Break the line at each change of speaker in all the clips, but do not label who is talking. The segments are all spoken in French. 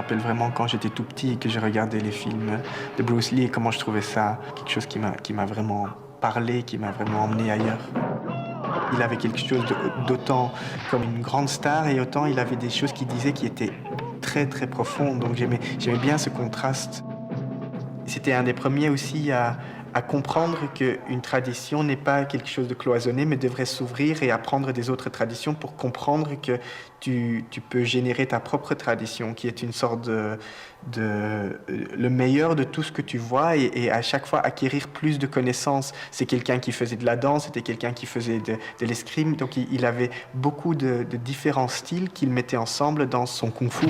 rappelle vraiment quand j'étais tout petit et que j'ai regardé les films de Bruce Lee et comment je trouvais ça quelque chose qui m'a vraiment parlé, qui m'a vraiment emmené ailleurs. Il avait quelque chose d'autant comme une grande star et autant il avait des choses qu'il disait qui étaient très très profondes. Donc j'aimais bien ce contraste. C'était un des premiers aussi à comprendre qu'une tradition n'est pas quelque chose de cloisonné, mais devrait s'ouvrir et apprendre des autres traditions pour comprendre que tu peux générer ta propre tradition, qui est une sorte le meilleur de tout ce que tu vois et à chaque fois acquérir plus de connaissances. C'est quelqu'un qui faisait de la danse, c'était quelqu'un qui faisait de l'escrime, donc il avait beaucoup de différents styles qu'il mettait ensemble dans son kung-fu.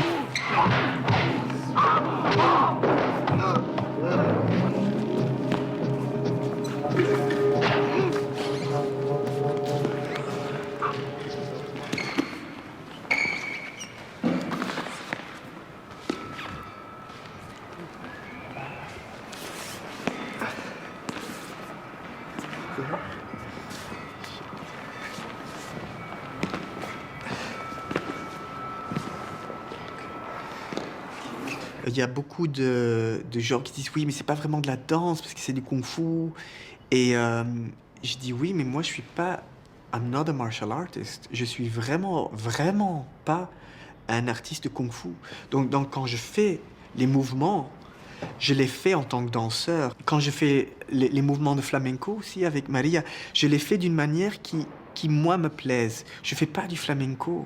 Il y a beaucoup de gens qui disent oui, mais c'est pas vraiment de la danse parce que c'est du kung-fu. Et je dis oui, mais moi je suis pas. I'm not a martial artist. Je suis vraiment, vraiment pas un artiste de kung-fu. Donc quand je fais les mouvements, je les fais en tant que danseur. Quand je fais les mouvements de flamenco aussi avec Maria, je les fais d'une manière qui moi me plaise. Je fais pas du flamenco.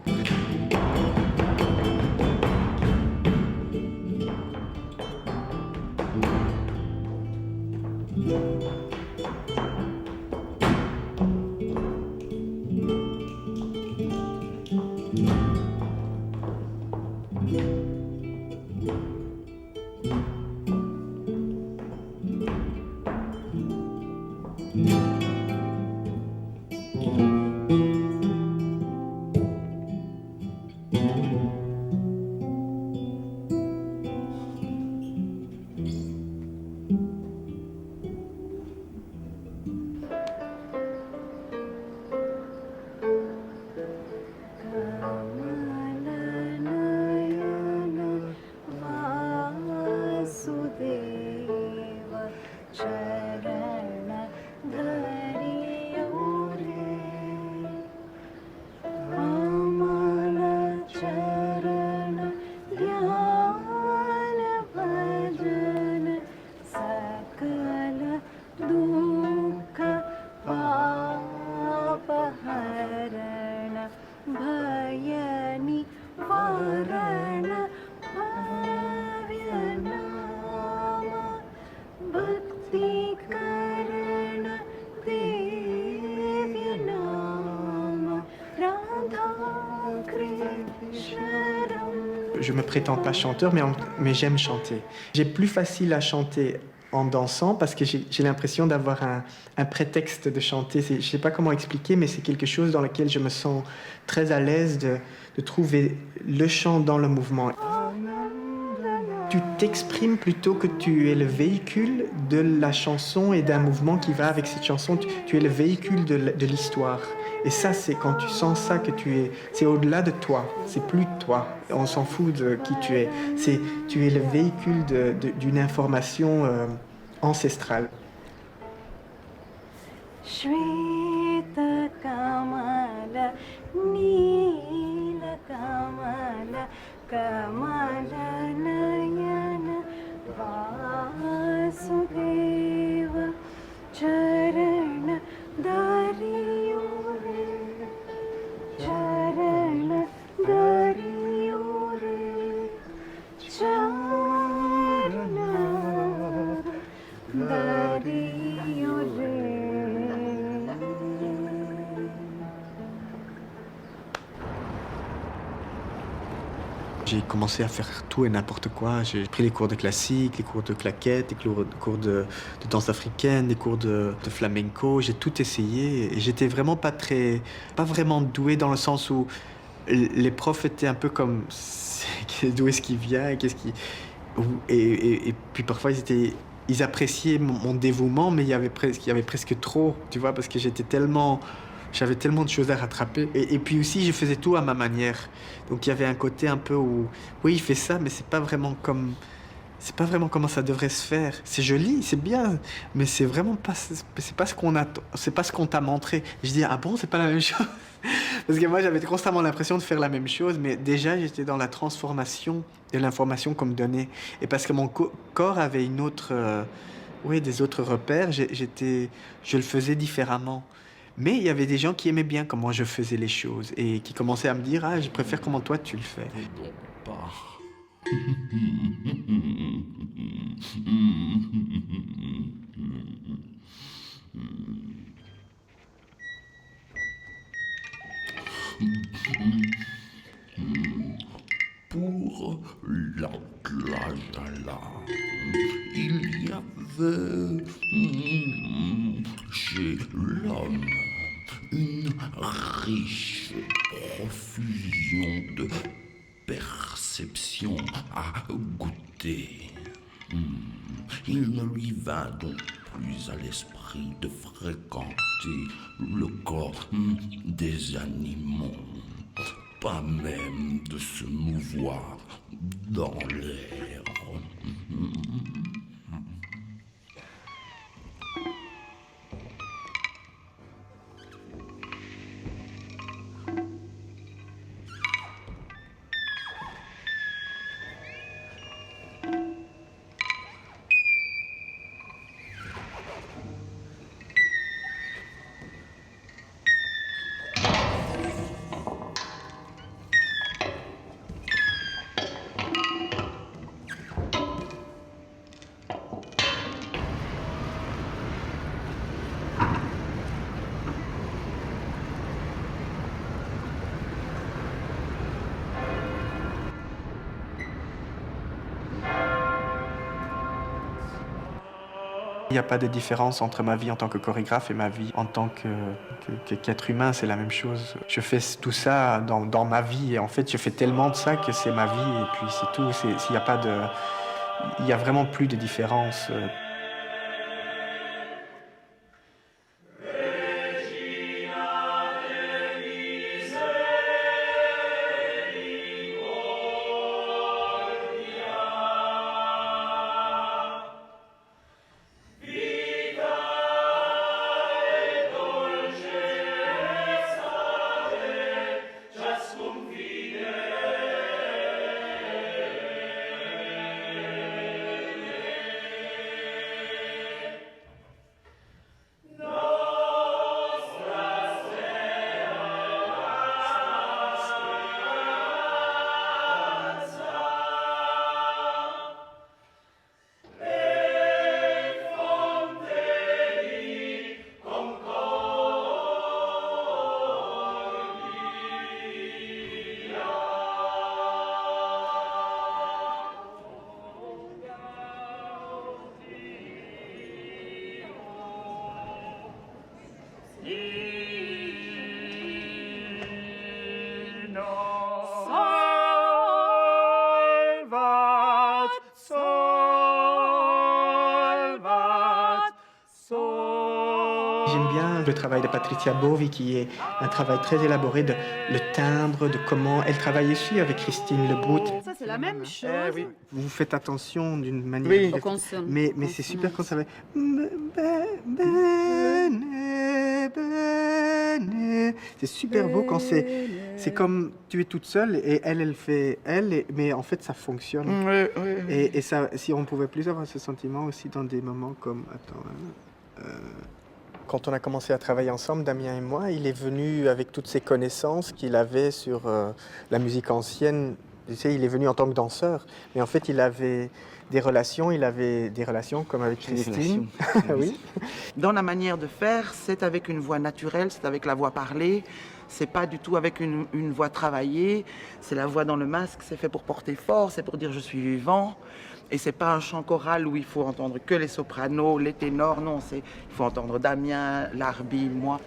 Je me prétends pas chanteur, mais j'aime chanter. J'ai plus facile à chanter en dansant parce que j'ai l'impression d'avoir un prétexte de chanter. Je sais pas comment expliquer, mais c'est quelque chose dans lequel je me sens très à l'aise de trouver le chant dans le mouvement. Tu t'exprimes plutôt que tu es le véhicule de la chanson et d'un mouvement qui va avec cette chanson. Tu es le véhicule de l'histoire. Et ça, c'est quand tu sens ça que c'est au-delà de toi. C'est plus de toi. On s'en fout de qui tu es. Tu es le véhicule d'une information ancestrale. Shweta Kamala Nila Kamala Kamala Nayana Vasudeva Charana Dariyore Charana Dariyore Charana Dariyore. J'ai commencé à faire tout et n'importe quoi. J'ai pris les cours de classique, les cours de claquettes, les cours de danse africaine, les cours de flamenco. J'ai tout essayé et j'étais vraiment pas vraiment doué dans le sens où les profs étaient un peu comme d'où est-ce qu'il vient et et puis parfois ils appréciaient mon dévouement, mais il y avait presque trop, tu vois, parce que j'étais tellement J'avais tellement de choses à rattraper. Et puis aussi, je faisais tout à ma manière. Donc il y avait un côté un peu où, oui, il fait ça, mais c'est pas vraiment comment ça devrait se faire. C'est joli, c'est bien, mais c'est pas ce qu'on attend, c'est pas ce qu'on t'a montré. Je dis, ah bon, c'est pas la même chose? Parce que moi, j'avais constamment l'impression de faire la même chose, mais déjà, j'étais dans la transformation de l'information qu'on me donnait. Et parce que mon corps avait des autres repères, je le faisais différemment. Mais il y avait des gens qui aimaient bien comment je faisais les choses et qui commençaient à me dire, ah, je préfère comment toi tu le fais.
Donc pas. Pour la Tlajala, il y avait chez l'homme une riche profusion de perceptions à goûter. Il ne lui vint donc plus à l'esprit de fréquenter le corps des animaux, pas même de se mouvoir dans l'air.
Il n'y a pas de différence entre ma vie en tant que chorégraphe et ma vie en tant qu'être humain, c'est la même chose. Je fais tout ça dans ma vie et en fait je fais tellement de ça que c'est ma vie et puis c'est tout. Il y a vraiment plus de différence. J'aime bien le travail de Patricia Bovi qui est un travail très élaboré de le timbre, de comment elle travaille aussi avec Christine Lebrout.
Ça, c'est la même chose.
Oui. Vous faites attention d'une manière.
Oui.
Mais c'est super quand ça va. C'est super beau quand c'est comme tu es toute seule et elle fait elle, mais en fait ça fonctionne.
Oui.
Et ça, si on pouvait plus avoir ce sentiment aussi dans des moments comme quand on a commencé à travailler ensemble, Damien et moi, il est venu avec toutes ses connaissances qu'il avait sur la musique ancienne. Tu sais, il est venu en tant que danseur, mais en fait, il avait des relations comme avec Christine. Oui.
Dans la manière de faire, c'est avec une voix naturelle, c'est avec la voix parlée. C'est pas du tout avec une voix travaillée. C'est la voix dans le masque, c'est fait pour porter fort, c'est pour dire je suis vivant. Et c'est pas un chant choral où il faut entendre que les sopranos, les ténors. Non, il faut entendre Damien, Larbi, moi.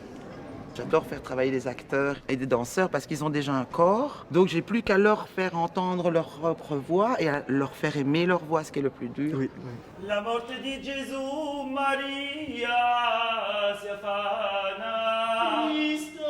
J'adore faire travailler des acteurs et des danseurs parce qu'ils ont déjà un corps. Donc j'ai plus qu'à leur faire entendre leur propre voix et à leur faire aimer leur voix, ce qui est le plus dur.
Oui.
La morte di Gesù Maria si affana. Cristo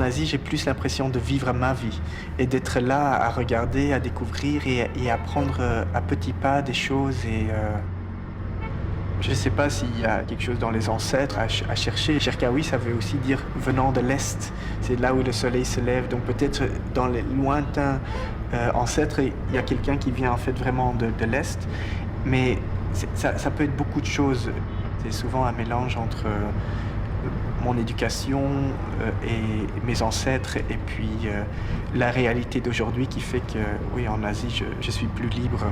Asie, j'ai plus l'impression de vivre ma vie et d'être là à regarder, à découvrir et à prendre à petits pas des choses. Je ne sais pas s'il y a quelque chose dans les ancêtres à chercher. Cherkaoui, ça veut aussi dire venant de l'Est. C'est là où le soleil se lève. Donc peut-être dans les lointains ancêtres, il y a quelqu'un qui vient en fait vraiment de l'Est. Mais ça peut être beaucoup de choses. C'est souvent un mélange entre mon éducation et mes ancêtres et puis la réalité d'aujourd'hui qui fait que, oui, en Asie, je suis plus libre.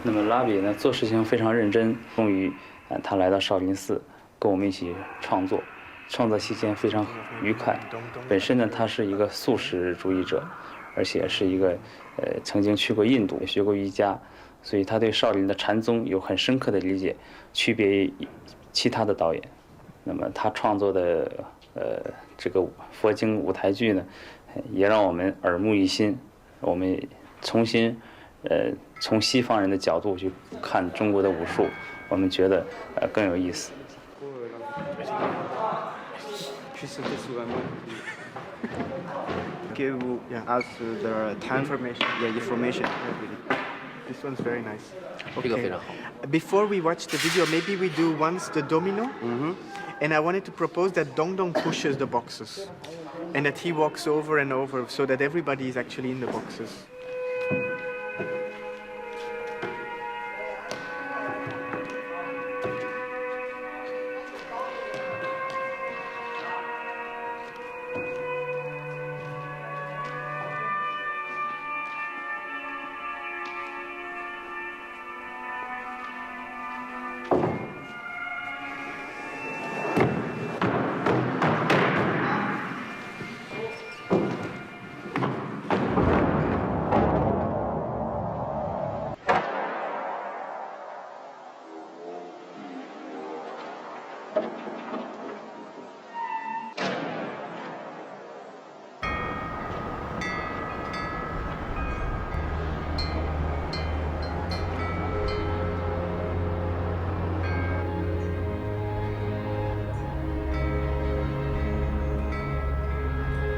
那么拉比呢，做事情非常认真。终于，他来到少林寺，跟我们一起创作。创作期间非常愉快。本身呢，他是一个素食主义者，而且是一个曾经去过印度，学过瑜伽，所以他对少林的禅宗有很深刻的理解，区别于其他的导演。那么他创作的这个佛经舞台剧呢，也让我们耳目一新。我们重新从西方人的角度去看中国的武术，我们觉得更有意思。
Give us the time information. Yeah, information. This one's very nice. Okay. Before we watch the video, maybe we do once the domino. And I wanted to propose that Dong Dong pushes the boxes, and that he walks over and over, so that everybody is actually in the boxes.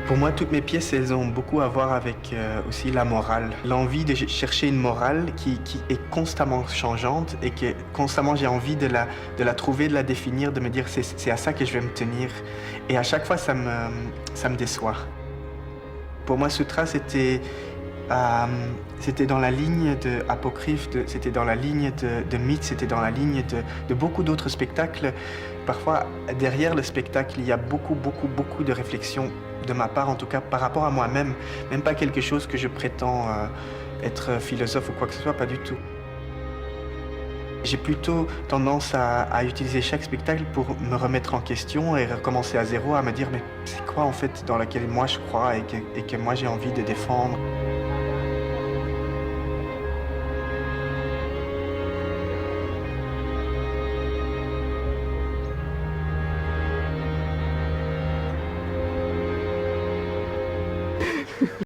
Pour moi, toutes mes pièces, elles ont beaucoup à voir avec aussi la morale. L'envie de chercher une morale qui est constamment changeante et que constamment j'ai envie de la trouver, de la définir, de me dire c'est à ça que je vais me tenir. Et à chaque fois, ça me déçoit. Pour moi, Sutra, c'était dans la ligne de apocryphe, c'était dans la ligne de mythe, c'était dans la ligne de beaucoup d'autres spectacles. Parfois, derrière le spectacle, il y a beaucoup de réflexions, de ma part en tout cas, par rapport à moi-même. Même pas quelque chose que je prétends être philosophe ou quoi que ce soit, pas du tout. J'ai plutôt tendance à utiliser chaque spectacle pour me remettre en question et recommencer à zéro, à me dire mais c'est quoi en fait dans laquelle moi je crois et que moi j'ai envie de défendre.